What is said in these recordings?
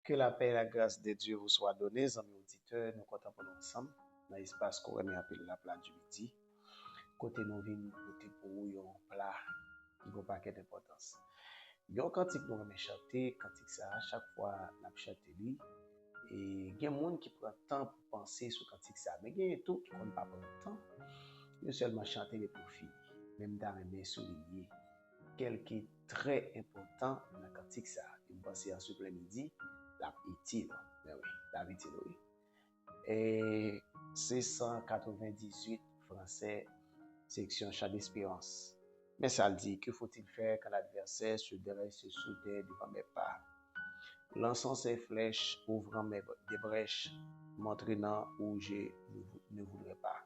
Que la paix et la grâce de Dieu vous soient données, amis auditeurs, nous comptons pour nous ensemble dans l'espace qu'on appelle la plage du midi. Côté nous venons côté pour un plat qui n'a pas d'importance. Il y a un cantique nous remet chanter, cantique ça à chaque fois n'a chanté lui. Et il y a des gens qui prennent le temps pour penser sur cantique ça, mais il y a tout qui ne prend pas le temps. Il seulement chanter les profils, même dans les souligner. Quel qui est très important dans le cantique ça. Je pense en ce midi. La utile, mais oui, la utile, oui. Et 698 français, section chant d'espérance. Mais ça le dit, que faut-il faire quand l'adversaire se dresse soudain devant mes pas? Lançant ses flèches, ouvrant des brèches, m'entraînant où je ne voudrais pas.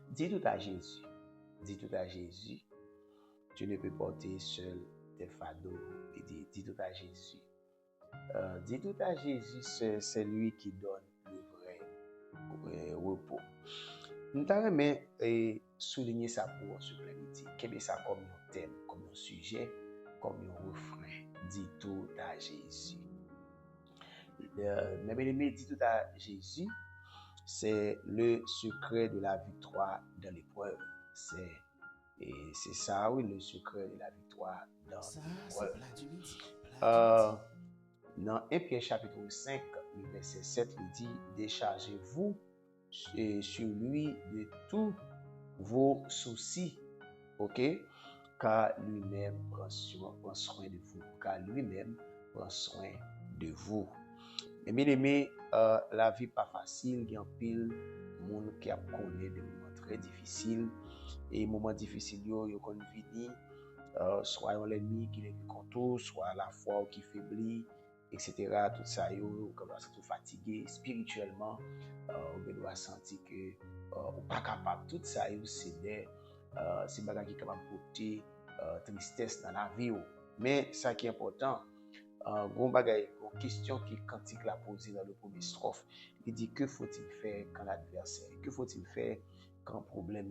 Dis tout à Jésus, dis tout à Jésus, tu ne peux porter seul tes fardeaux. Et dis tout à Jésus. Dis tout à Jésus, c'est lui qui donne le vrai repos. Nous avons souligné ça pour ce midi. Quel est ça comme un thème, comme un sujet, comme un refrain? Dis tout à Jésus. Mes bien-aimés, dis tout à Jésus, c'est le secret de la victoire dans l'épreuve. C'est ça, oui, le secret de la victoire dans l'épreuve. Dans 1 Pierre chapitre 5, le verset 7, il dit « Déchargez-vous sur lui de tous vos soucis, ok? Car lui-même prend soin de vous. » Car lui-même prend soin de vous. Et bien aimé, la vie pas facile, il y a un pile monde qui a connu des moments très difficiles. Et les moments difficiles, ils ont venir, soit l'ennemi qui est contre, soit la foi qui faiblit, etc. Tout ça, on commence à être fatigué spirituellement. On doit sentir que on n'est pas capable. Tout ça, c'est des bagages qui sont capables de porter tristesse dans la vie. Mais ça qui est important, une question qui Cantique l'a posée dans le premier strophe. Il dit que faut-il faire quand l'adversaire, que faut-il faire quand le problème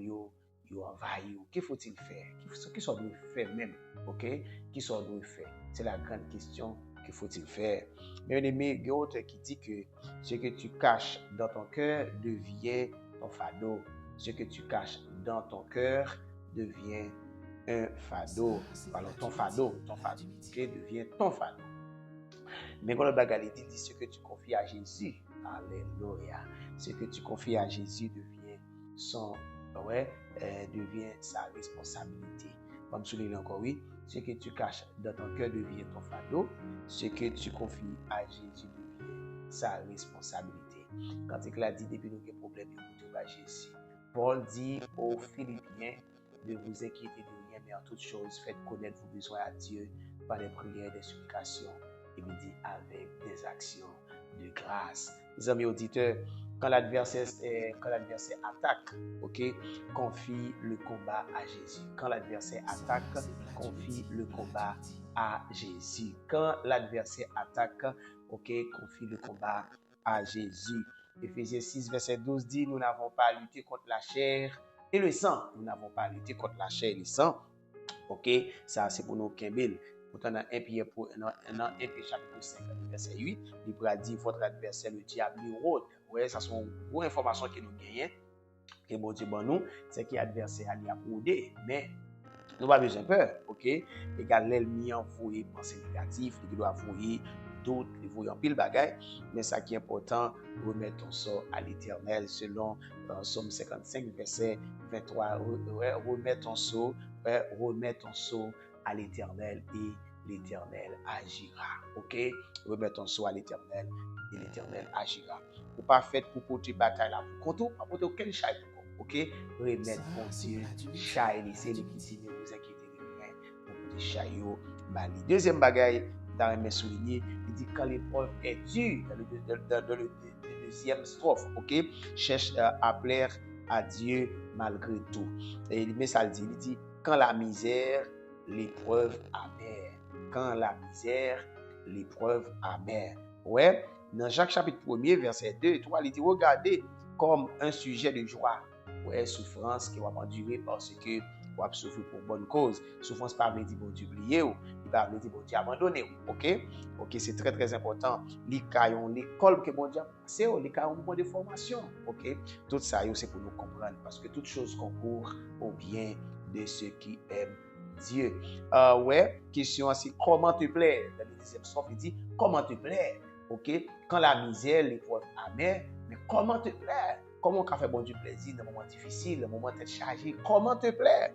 envahit, que faut-il faire, qui sont doit faire même, ok, qui sont doit faire. C'est la grande question. Que faut-il faire? Mais un aimé, il y a autre qui dit que ce que tu caches dans ton cœur devient ton fardeau. Ce que tu caches dans ton cœur devient un fardeau. Alors ton fardeau, ok, devient ton fardeau. Mais quand le bagage dit ce que tu confies à Jésus, alléluia, ce que tu confies à Jésus devient devient sa responsabilité. Comme je l'ai encore, oui, ce que tu caches dans ton cœur devient ton fardeau. Ce que tu confies à Jésus devient sa responsabilité. Quand il a dit depuis nos problèmes, nous devons à Jésus. Paul dit aux Philippiens, ne vous inquiétez de rien, mais en toute chose, faites connaître vos besoins à Dieu par des prières, des supplications. Il me dit avec des actions de grâce. Les amis auditeurs, quand l'adversaire attaque, ok, confie le combat à Jésus. Quand l'adversaire attaque, confie le combat à Jésus. Quand l'adversaire attaque, ok, confie le combat à Jésus. Éphésiens 6, verset 12 dit, nous n'avons pas à lutter contre la chair et le sang. Nous n'avons pas à lutter contre la chair et le sang. Ok, ça c'est pour nous Kembel. Pourtant, dans 1 Pierre chapitre 5, verset 8, il pourra dire votre adversaire, le diable, il rôde. Ouais, ça sont une bonne information que nous gagnons. Que bon Dieu, bon nous, c'est que l'adversaire a rôdé. Mais nous n'avons pas besoin de peur. Ok, égal, l'ennemi envoie des pensées négatives, il doit envoyer d'autres, il voit en pile bagaille. Mais ça qui est important, remettre ton sort à l'éternel selon Somme 55, verset 23. Remettre ton sort à l'éternel et l'éternel agira. Ok? Remettre ton sort à l'éternel et l'éternel agira. Vous pas fait pour porter bataille là. Pour contre, pas porter aucun chai pour. Ok? Remettre mon Dieu, chai, laissez les petits, ne vous inquiétez de rien. Pour porter chai yo, bali. Deuxième bagaille, dans mes soulignés, il dit quand l'épreuve est dure, dans le deuxième strophe, ok? Cherche à plaire à Dieu malgré tout. Et il met ça, il dit quand la misère, l'épreuve amère. Quand la misère, l'épreuve amère. Ouais, dans Jacques chapitre 1er, verset 2 et 3, il dit regardez comme un sujet de joie. Ouais, souffrance qui va endurer parce que ou ap souffrir pour bonne cause. Souffrance pas veut dire bon Dieu oublier ou, il pas veut dire bon Dieu abandonner ou. OK, c'est très très important. Li kayon l'école que bon Dieu a passé, li kayon bon de formation. OK, tout ça c'est pour nous comprendre parce que toute chose concourt au bien de ceux qui aiment Dieu. Question c'est comment te plaire. Dans le 10e psaume, il dit comment te plaire. OK, quand la misère, l'épreuve amère, mais comment te plaire? Comment on fait bon Dieu plaisir dans les moments difficiles, dans les moments de chargé? Comment te plaire?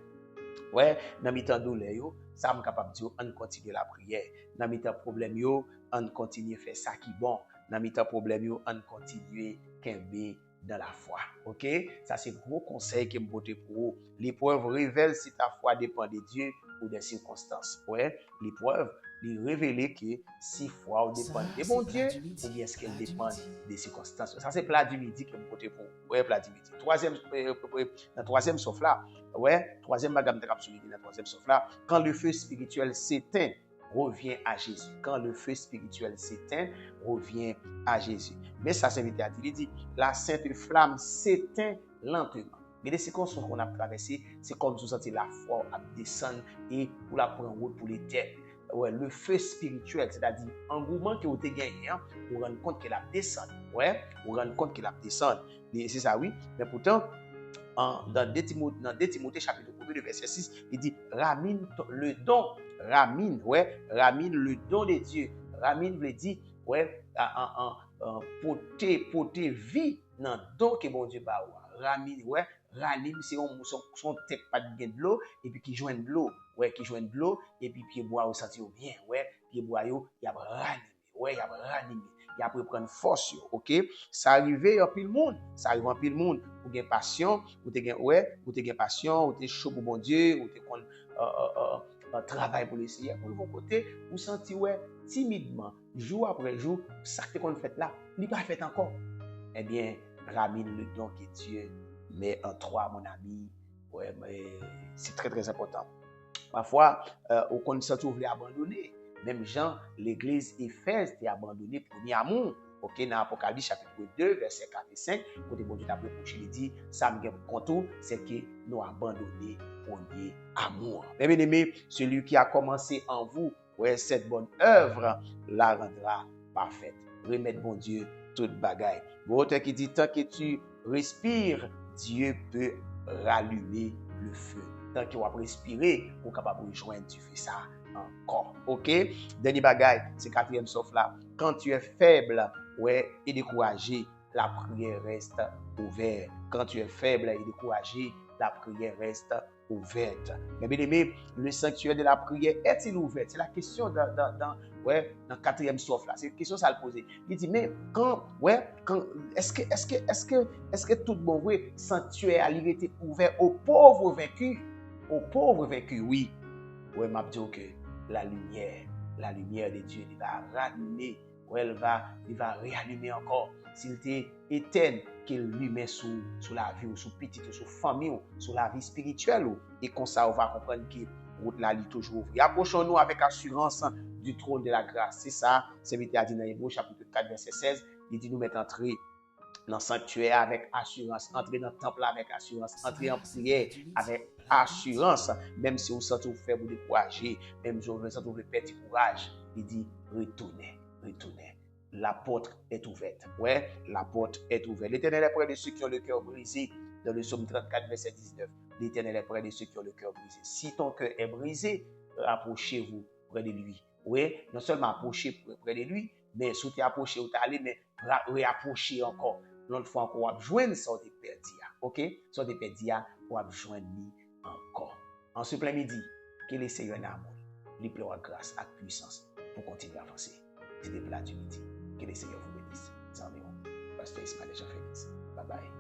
Dans mes temps douleur yo, ça me capable dire on continue la prière. Dans mes temps problème yo, on continue faire ça qui bon. Dans mes temps problème yo, on continue kembe dans la foi. OK? Ça c'est gros conseil que me porter pour vous. L'épreuve révèle si ta foi dépend de Dieu ou des circonstances. L'épreuve lui révéler que si foi dépend de bon Dieu ou bien est-ce qu'elle dépend des circonstances. Ça c'est plat du midi que me porter pour vous. Plat du midi. Dans troisième sauf là, troisième bagage de souligner dans troisième sauf là, quand le feu spirituel s'éteint, revient à Jésus. Quand le feu spirituel s'éteint, revient à Jésus. Mais ça s'invite à dire, il dit, la sainte flamme s'éteint lentement. Mais les circonstances qu'on a traversées, c'est comme si vous sentez la foi à descendre et pour la prendre en route pour l'éternel. Le feu spirituel, c'est-à-dire engouement que vous avez gagné, vous rendez compte qu'il a descendu. Vous rendez compte qu'il a descendu. C'est ça, oui. Mais pourtant, dans 2 Timothée chapitre 1 verset 6, il dit ramine le don, ramine le don de Dieu. Ramine veut dire porter vie dans don que bon Dieu ba. Ramine c'est son tête pas de l'eau et puis qui joint de l'eau, qui joint de l'eau et puis pied bois au sentir bien, pied bois yo, il y a ranimé. Il a prendre force, OK? Ça arrive en pile monde, ou gen passion, ou te gen passion, ou te chaud pour bon Dieu, ou te kon travail pour le Seigneur. Pour le côté, vous sentez timidement, jour après jour, ça que qu'on fait là, il pas fait encore. Eh bien, ramène le don que Dieu met en toi, mon ami. Mais c'est très très important. Parfois, on connaît vous voulez abandonner. Même Jean, l'église Éphèse est abandonnée premier amour. OK, dans Apocalypse chapitre 2, verset 4 et 5, côté bon Dieu t'a reproché, il dit, ça me compte, c'est que nous abandonné premier amour. Bien aimé, celui qui a commencé en vous, cette bonne œuvre, la rendra parfaite. Remettre bon Dieu toute bagaille. L'auteur qui dit, tant que tu respires, Dieu peut rallumer le feu. Tant que tu vas respirer, pour capable de rejoindre, tu fais ça encore. OK? Dernier bagaille, c'est 4e sauf là. Quand tu es faible, et découragé, la prière reste ouverte. Quand tu es faible et découragé, la prière reste ouverte. Mais bien aimé, le sanctuaire de la prière est-il ouvert? C'est la question dans 4e sauf là. C'est une question ça le poser. Il dit mais est-ce que tout bon vrai sanctuaire a été ouvert aux pauvres vaincus? Aux pauvres vaincus, oui. M'a dit que la lumière de Dieu, il va rallumer, il va réallumer encore. S'il était éteint, qu'il lui met sous la vie, ou sous petite, sous famille, sous la vie spirituelle. Et comme ça, on va comprendre que route là, il est toujours ouverte. Approchons-nous avec assurance du trône de la grâce. C'est ça, c'est vite à dire dans Hébreux chapitre 4, verset 16. Il dit nous mettre entrer dans le sanctuaire avec assurance, entrer dans le temple avec assurance, entrer en prière avec assurance, même si vous sentez vous faible ou découragé, même si vous sentez vous perdre courage, il dit retournez. La porte est ouverte. La porte est ouverte. L'Éternel est près de ceux qui ont le cœur brisé. Dans le psaume 34, verset 19, l'Éternel est près de ceux qui ont le cœur brisé. Si ton cœur est brisé, rapprochez-vous près de lui. Non seulement approchez près de lui, mais si tu approchez ou tu allez, mais réapprochez encore. L'autre fois encore, on va joindre ça de perdu. OK? Ça de perdu, on va joindre encore. En ce plein midi, que le Seigneur n'amour, lui pleure grâce et puissance pour continuer à avancer. C'était plat du midi. Que le Seigneur vous bénisse. C'est environ. Pasteur Ismaël Jean Félix. Bye bye.